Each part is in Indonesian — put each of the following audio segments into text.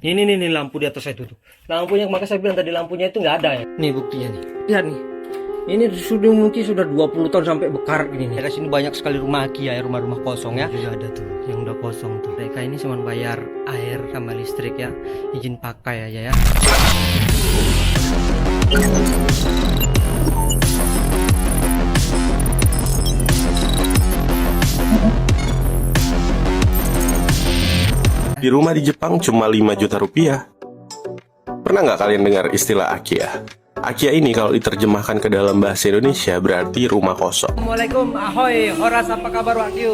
Ini lampu di atas itu tuh. Lampunya, maka saya bilang tadi lampunya itu nggak ada ya. Nih buktinya nih. Lihat nih. Ini sudah mungkin sudah 20 tahun sampai bekar ini nih. Daerah sini banyak sekali rumah Akia ya, rumah-rumah kosong ya. Juga ada tuh yang udah kosong tuh. Mereka ini cuma bayar air sama listrik ya. Izin pakai aja ya. Di rumah di Jepang cuma 5 juta rupiah. Pernah nggak kalian dengar istilah Akia? Akia ini kalau diterjemahkan ke dalam bahasa Indonesia berarti rumah kosong. Assalamualaikum, ahoy, horas, apa kabar Wakyu?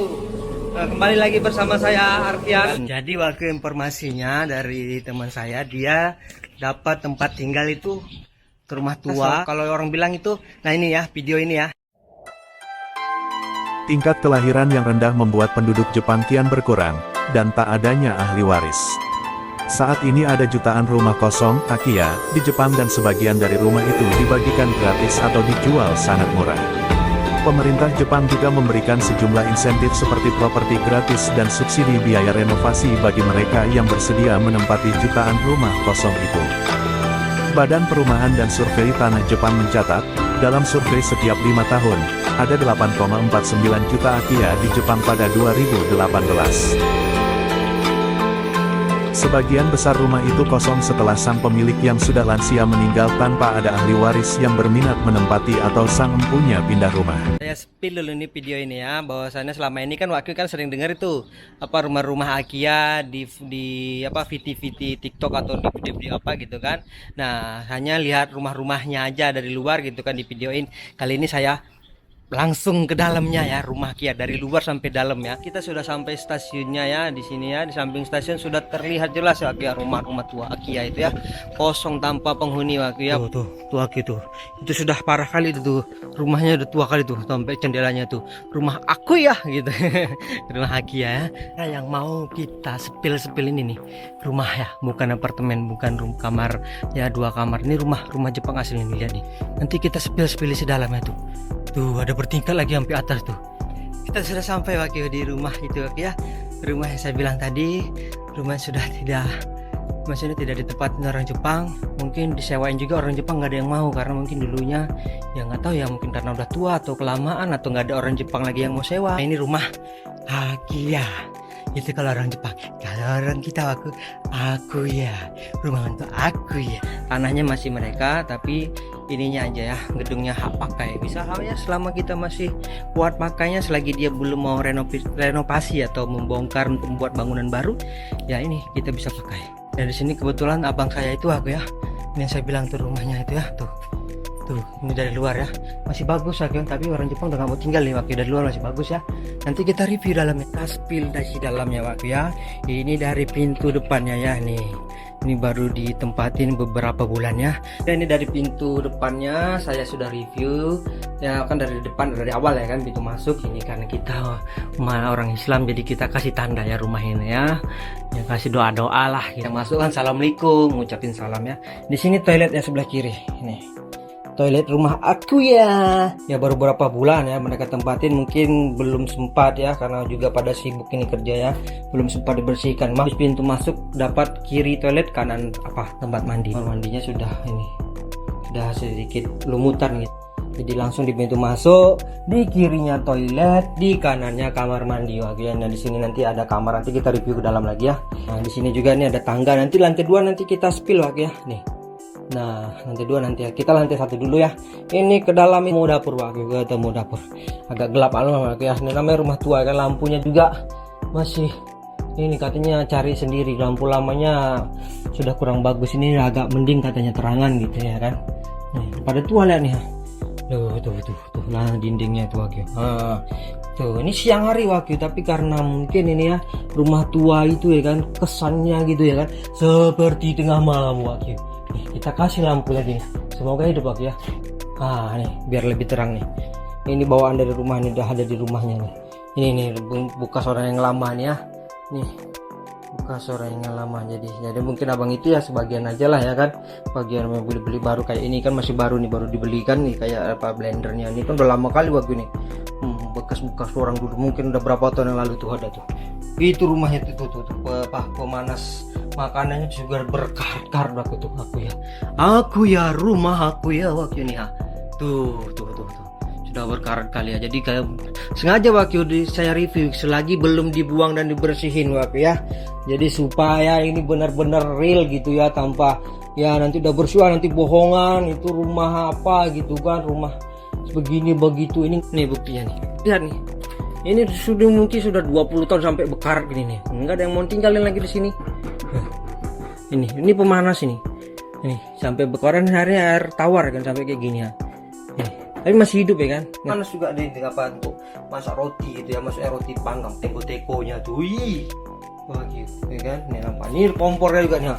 Kembali lagi bersama saya Arfian. Jadi waktu informasinya dari teman saya, dia dapat tempat tinggal itu ke rumah tua. Kalau orang bilang itu, nah ini ya, video ini ya. Tingkat kelahiran yang rendah membuat penduduk Jepang kian berkurang, dan tak adanya ahli waris. Saat ini ada jutaan rumah kosong, Akia, di Jepang dan sebagian dari rumah itu dibagikan gratis atau dijual sangat murah. Pemerintah Jepang juga memberikan sejumlah insentif seperti properti gratis dan subsidi biaya renovasi bagi mereka yang bersedia menempati jutaan rumah kosong itu. Badan Perumahan dan Survei Tanah Jepang mencatat, dalam survei setiap 5 tahun, ada 8,49 juta Akia di Jepang pada 2018. Sebagian besar rumah itu kosong setelah sang pemilik yang sudah lansia meninggal tanpa ada ahli waris yang berminat menempati atau sang empunya pindah rumah. Saya spill dulu nih video ini ya, bahwasannya selama ini kan Wakil kan sering dengar itu apa rumah-rumah Akia di apa VT TikTok atau di video apa gitu kan. Nah, hanya lihat rumah-rumahnya aja dari luar gitu kan di videoin. Kali ini saya langsung ke dalamnya ya, rumah Akia dari luar sampai dalam ya. Kita sudah sampai stasiunnya ya, di sini ya, di samping stasiun sudah terlihat jelas ya Akia, rumah-rumah tua Akia itu ya, kosong tanpa penghuni Akia. Tuh Akia tuh, itu sudah parah kali itu tuh, rumahnya udah tua kali tuh, sampai jendelanya tuh, rumah aku ya gitu. Rumah Akia ya. Nah, yang mau kita sepil ini nih, rumah ya, bukan apartemen, bukan kamar ya, 2 kamar. Ini rumah Jepang asli nih, lihat nih. Nanti kita sepil di dalamnya tuh. Tuh ada bertingkat lagi sampai atas tuh. Kita sudah sampai Wakil di rumah itu ya. Rumah yang saya bilang tadi, rumah sudah tidak, maksudnya tidak ditempatin orang Jepang. Mungkin disewain juga orang Jepang, nggak ada yang mau karena mungkin dulunya ya nggak tahu ya, mungkin karena udah tua atau kelamaan atau nggak ada orang Jepang lagi yang mau sewa. Nah, ini rumah Akia. Itu kalau orang Jepang, kalau orang kita aku ya, rumah untuk aku ya. Tanahnya masih mereka, tapi ininya aja ya, gedungnya hak pakai. Bisa ya selama kita masih buat pakainya, selagi dia belum mau renovasi atau membongkar untuk membuat bangunan baru, ya ini kita bisa pakai. Dan di sini kebetulan abang saya itu aku ya, ini yang saya bilang tuh rumahnya itu ya, tuh ini dari luar ya, masih bagus ya, tapi orang Jepang udah gak mau tinggal nih Wakil, dari luar masih bagus ya. Nanti kita review dalamnya, taspil dari dalamnya Wakil ya. Ini dari pintu depannya ya, nih ini baru ditempatin beberapa bulan ya. Dan ini dari pintu depannya saya sudah review ya, kan dari depan, dari awal ya kan, pintu masuk ini karena kita orang Islam, jadi kita kasih tanda ya rumah ini ya, kasih doa lah. Kita masuk kan assalamualaikum, ngucapin salam ya. Di sini toiletnya sebelah kiri, ini toilet rumah aku ya. Ya baru beberapa bulan ya mereka tempatin, mungkin belum sempat ya karena juga pada sibuk ini kerja ya, belum sempat dibersihkan. Habis pintu masuk dapat kiri toilet, kanan apa tempat mandi. Kamar mandinya sudah ini, sudah sedikit lumutan gitu. Jadi langsung di pintu masuk, di kirinya toilet, di kanannya kamar mandi bagian. Nah di sini nanti ada kamar, nanti kita review ke dalam lagi ya. Nah di sini juga nih ada tangga, nanti lantai 2 nanti kita spill lagi ya nih. Nah lantai 2 nanti ya, kita lantai 1 dulu ya. Ini ke dalam ini mau dapur Wakil, ketemu dapur agak gelap Wakil ya. Ini namanya rumah tua kan, lampunya juga masih ini katanya cari sendiri, lampu lamanya sudah kurang bagus, ini agak mending katanya terangan gitu ya kan. Nih pada tua lihat nih ya. Tuh nah dindingnya itu Wakil. Tuh ini siang hari Wakil, tapi karena mungkin ini ya rumah tua itu ya kan, kesannya gitu ya kan seperti tengah malam Wakil. Kita kasih lampu lagi, semoga hidup Wakil ya. Nih biar lebih terang nih. Ini bawaan dari rumah ini, udah ada di rumahnya nih. Ini nih bekas orang yang lama nih ya. Nih bekas orang yang lama, jadi mungkin abang itu ya sebagian aja lah ya kan. Bagian yang beli baru kayak ini kan masih baru nih, baru dibelikan nih kayak apa blendernya ini kan udah lama kali Wakil nih. bekas-bekas orang dulu, mungkin udah berapa tahun yang lalu tuh ada tuh. Itu rumahnya tuh pemanas makanannya juga berkarat-karat aku ya rumah aku ya waktu ini ha. Tuh sudah berkarat kali ya. Jadi kayak sengaja waktu saya review selagi belum dibuang dan dibersihin waktu ya. Jadi supaya ini benar-benar real gitu ya, tanpa ya nanti udah bersih nanti bohongan itu rumah apa gitu kan, rumah begini begitu. Ini nih buktinya nih, lihat nih, ini sudah mungkin sudah 20 tahun sampai bekarat gini nih, nggak ada yang mau tinggalin lagi di sini. Ini pemanas ini sampai bekaran, hari air tawar kan sampai kayak gini ya. Tapi masih hidup ya kan. Panas juga deh apa untuk masak roti gitu ya, maksudnya roti panggang, teko-tekonya tuh. Wih. Wah gitu ya kan. Nih nampak. Ini kompornya juga nih.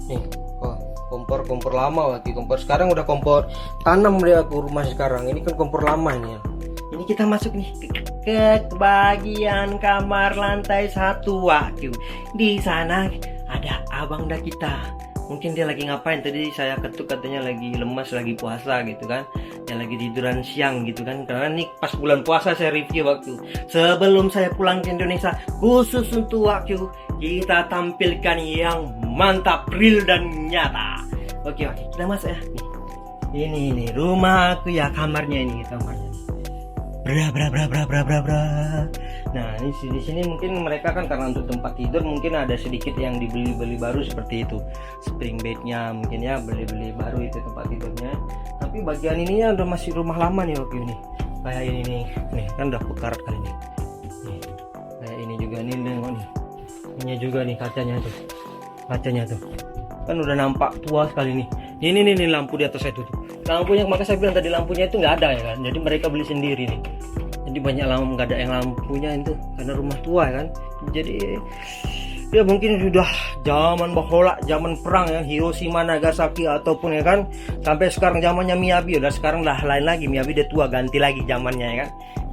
Nih. Oh, kompor lama lagi. Kompor sekarang udah kompor tanam dia aku rumah sekarang. Ini kan kompor lama ini ya. Ini kita masuk nih ke bagian kamar lantai 1 waktu. Di sana ada abang dah kita. Mungkin dia lagi ngapain, tadi saya ketuk katanya lagi lemas, lagi puasa gitu kan, dia lagi tiduran siang gitu kan, karena nih pas bulan puasa saya review waktu sebelum saya pulang ke Indonesia, khusus untuk waktu kita tampilkan yang mantap, real dan nyata. Oke kita masuk ya nih. Ini rumah aku ya, kamarnya ini bra. Nah ini di sini mungkin mereka kan karena untuk tempat tidur mungkin ada sedikit yang dibeli baru seperti itu, spring bednya mungkin ya beli baru itu tempat tidurnya. Tapi bagian ini ya udah masih rumah lama nih waktu ini. Kayak ini nih kan udah bekarat kali ini. Nih, kayak ini juga nih nengok nih. Ini juga nih kacanya tuh. Kan udah nampak tua sekali nih. Ini lampu di atas itu tuh. Lampunya, maka saya bilang tadi lampunya itu nggak ada ya kan. Jadi mereka beli sendiri nih. Jadi banyak lampu, nggak ada yang lampunya itu karena rumah tua kan. Jadi ya mungkin sudah zaman bahola, zaman perang ya, Hiroshima Nagasaki ataupun ya kan, sampai sekarang zamannya Miyabi. Udah sekarang udah lain lagi, Miyabi udah tua, ganti lagi zamannya ya kan.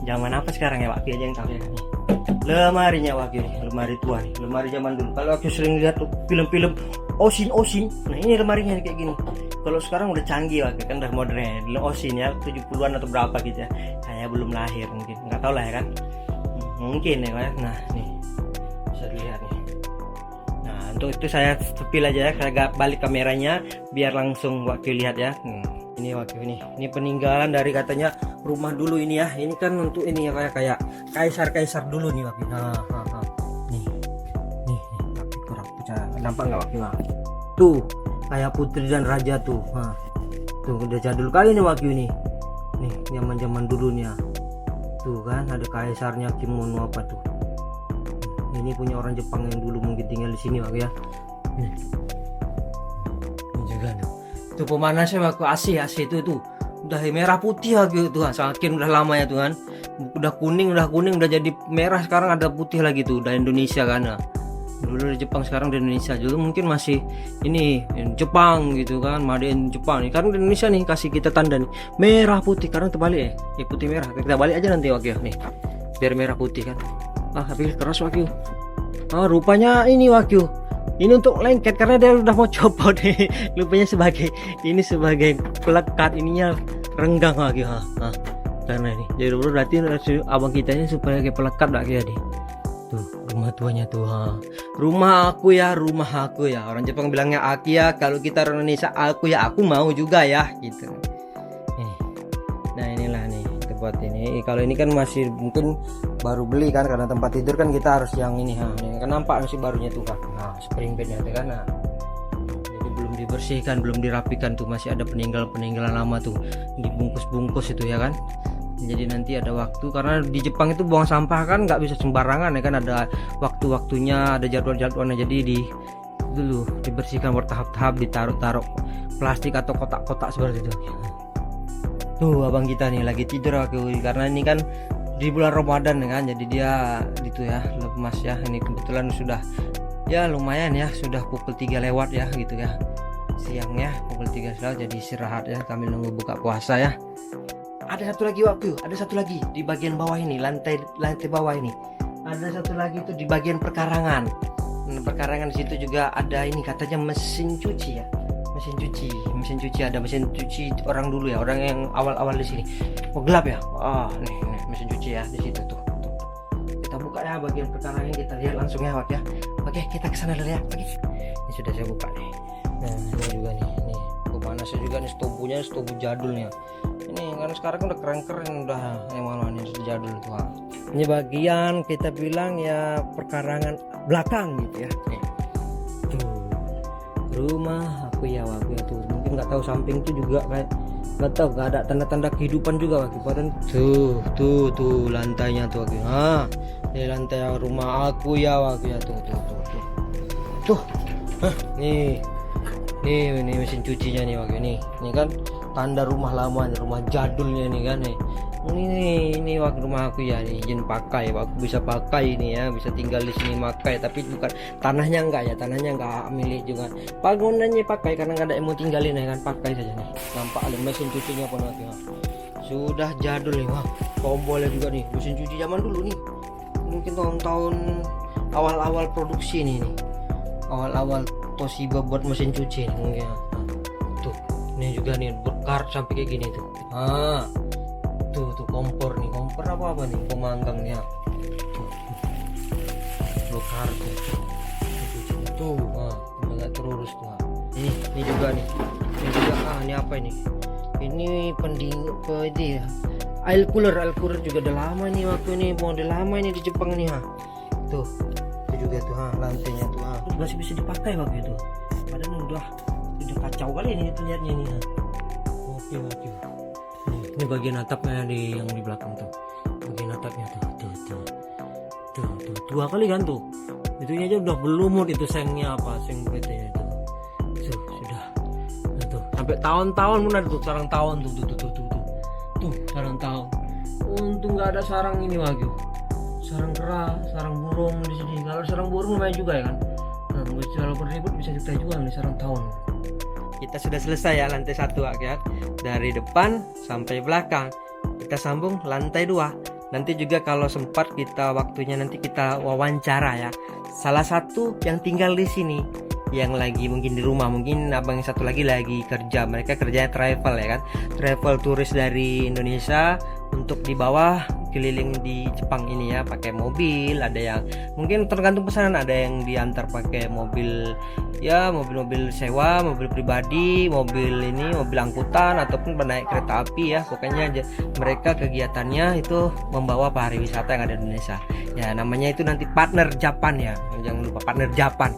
Zaman apa sekarang ya Waki aja yang tahu ya kan. Lemarinya Waki nih, lemari tua nih, lemari zaman dulu. Kalau aku sering lihat tuh film-film Osin, nah ini lemarinya kayak gini. Kalau sekarang udah canggih Waki kan, udah modern. Osin ya 70-an atau berapa gitu ya. Saya belum lahir mungkin, nggak tahu lah ya kan. Mungkin ya kan. Nah nih bisa dilihat nih. Nah untuk itu saya sepil aja ya, saya balik kameranya biar langsung Waki lihat ya. Ini Waki ini peninggalan dari katanya rumah dulu ini ya. Ini kan untuk ini ya kayak kaisar dulu nih Waki. Nih tapi kurang bisa nampak nggak Waki? Tuh kayak putri dan raja tuh. Tuh udah jadul kali nih Waki ini. Nih zaman dulu nih ya. Tuh kan ada kaisarnya, kimono apa tuh. Ini punya orang Jepang yang dulu mungkin tinggal di sini Waki ya. Ini juga nih. Tuh pemanasnya Waki, AC itu tuh udah merah putih Waki tuh, saking udah lama ya tuh kan. Udah kuning udah jadi merah, sekarang ada putih lagi tuh, udah Indonesia kan. Nah, dulu di Jepang, sekarang di Indonesia. Dulu mungkin masih ini Jepang gitu kan, made in Jepang nih. Karena di Indonesia nih kasih kita tanda nih merah putih, karena terbalik ya, putih merah. Kita balik aja nanti Waki nih, biar merah putih kan. Tapi keras Waki. Rupanya ini Waki, ini untuk lengket karena dia udah mau copot nih. Rupanya sebagai pelekat, ininya renggang Waki. Karena ini jadi berarti abang kita ini supaya kayak pelekat Waki ya deh. Tuh rumah tuanya tuh. Rumah aku ya orang Jepang bilangnya Akiya, kalau kita orang Indonesia aku mau juga ya gitu. Nah inilah nih tempat ini. Kalau ini kan masih mungkin baru beli kan, karena tempat tidur kan kita harus yang ini ini kan nampak masih barunya tuh kan. Spring bednya tuh kan. Jadi belum dibersihkan, belum dirapikan tuh, masih ada peninggalan lama tuh dibungkus itu ya kan. Jadi nanti ada waktu, karena di Jepang itu buang sampah kan nggak bisa sembarangan ya kan, ada waktu-waktunya, ada jadwal-jadwalnya. Jadi dulu dibersihkan bertahap-tahap, ditaruh plastik atau kotak-kotak seperti itu. Tuh abang kita nih lagi tidur Waki, karena ini kan di bulan Ramadan ya kan, jadi dia gitu ya lemas ya. Ini kebetulan sudah ya lumayan ya, sudah pukul 3 lewat ya gitu ya, siang ya, pukul 3 lewat, jadi istirahat ya, kami nunggu buka puasa ya. Ada satu lagi di bagian bawah ini, lantai bawah ini. Ada satu lagi itu di bagian perkarangan. Perkarangan di situ juga ada ini katanya mesin cuci ya. mesin cuci ada mesin cuci orang dulu ya, orang yang awal-awal di sini. Oh gelap ya. Nih mesin cuci ya di situ tuh. Kita buka ya bagian perkaranya, kita lihat langsung ya Wak ya. Oke, kita ke sana dulu ya. Oke. Ini sudah saya buka nih. Nah, ini juga nih. Panasnya juga nih, stobu jadulnya. Ini kan sekarang udah keren-keren, udah yang mana ini sudah jadul tuh. Ini bagian kita bilang ya perkarangan belakang gitu ya. Nih. Tuh. Rumah aku ya tuh. Mungkin nggak tahu samping tuh juga kayak nggak tahu, nggak ada tanda-tanda kehidupan juga Wak. Padahal tuh lantainya tuh Wak. Ini lantai rumah aku ya Wak ya tuh. Nih mesin cucinya nih Wak. Ini kan tanda rumah lama, rumah jadulnya nih kan nih. Ini Wak rumah aku ya nih, izin pakai Wak, bisa pakai ini ya, bisa tinggal di sini pakai, tapi bukan tanahnya enggak milik juga. Bangunannya pakai karena nggak ada yang mau tinggalin ya kan, pakai saja nih. Nampak ada mesin cucinya pun Wak ya. Sudah jadul nih Wak. Tombolnya juga nih, mesin cuci zaman dulu nih. Mungkin tahun-tahun awal-awal produksi nih. Awal-awal Toshiba buat mesin cuci mungkin. Tuh, ini juga nih berkart sampai kayak gini tuh. Tuh kompor apa nih, pemanggang nih ya. Berkart tuh. Agak terurus tuh. Ini juga nih. Ini juga ini apa ini? Ini pendingin air cooler juga udah lama nih, waktu ini model lama ini di Jepang nih Tuh. Juga tuh lantainya tuh masih bisa dipakai waktu itu, padahal udah kacau kali ini terlihatnya nih. Oke. Ini bagian atapnya yang di belakang tuh, bagian atapnya tuh tua kali kan tuh, itunya aja udah berlumut itu sengnya seng pelitnya itu sudah tuh sampai tahun-tahun pun ada tuh, sarang tahun tuh sarang tahun. Untung nggak ada sarang ini Wagyu, sarang kera, sarang burung di sini. Kalau sarang burung lumayan juga ya kan. Kalau berribut bisa kita jual nih sarang tahun. Kita sudah selesai ya lantai 1 ya. Dari depan sampai belakang. Kita sambung lantai 2. Nanti juga kalau sempat waktunya nanti kita wawancara ya. Salah satu yang tinggal di sini, yang lagi mungkin di rumah, mungkin abang yang satu lagi kerja. Mereka kerjanya travel ya kan. Travel turis dari Indonesia untuk di bawah keliling di Jepang ini ya, pakai mobil. Ada yang mungkin tergantung pesanan, ada yang diantar pakai mobil ya, mobil sewa, mobil pribadi, mobil angkutan, ataupun naik kereta api ya. Pokoknya mereka kegiatannya itu membawa pariwisata yang ada di Indonesia ya. Namanya itu nanti partner Japan ya, jangan lupa partner Japan.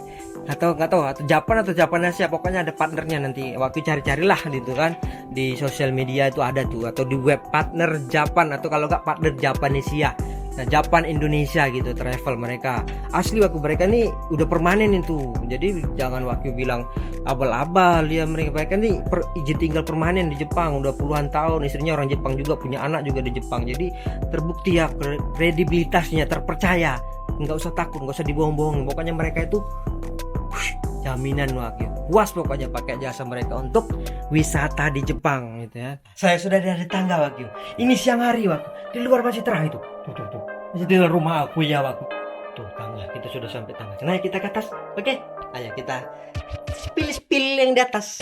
Atau nggak tahu atau Japan atau Japan Asia, pokoknya ada partnernya. Nanti waktu cari-carilah gitu kan, di sosial media itu ada tuh, atau di web partner Japan, atau kalau nggak partner Japanesia. Nah, Japan Indonesia gitu travel mereka. Asli waktu mereka nih udah permanen itu. Jadi jangan waktu bilang abal-abal ya, mereka nih izin tinggal permanen di Jepang udah puluhan tahun. Istrinya orang Jepang juga, punya anak juga di Jepang. Jadi terbukti ya kredibilitasnya, terpercaya. Nggak usah takut, nggak usah dibohong-bohongin. Pokoknya mereka itu jaminan Wagyu, puas pokoknya pakai jasa mereka untuk wisata di Jepang gitu ya. Saya sudah dari tangga Wagyu. Ini siang hari Wagyu, di luar masih terang itu. Tuh. Masih di rumah aku ya Wagyu. Tuh tangga, kita sudah sampai tangga. Nah kita ke atas, oke? Ayo kita spill yang di atas.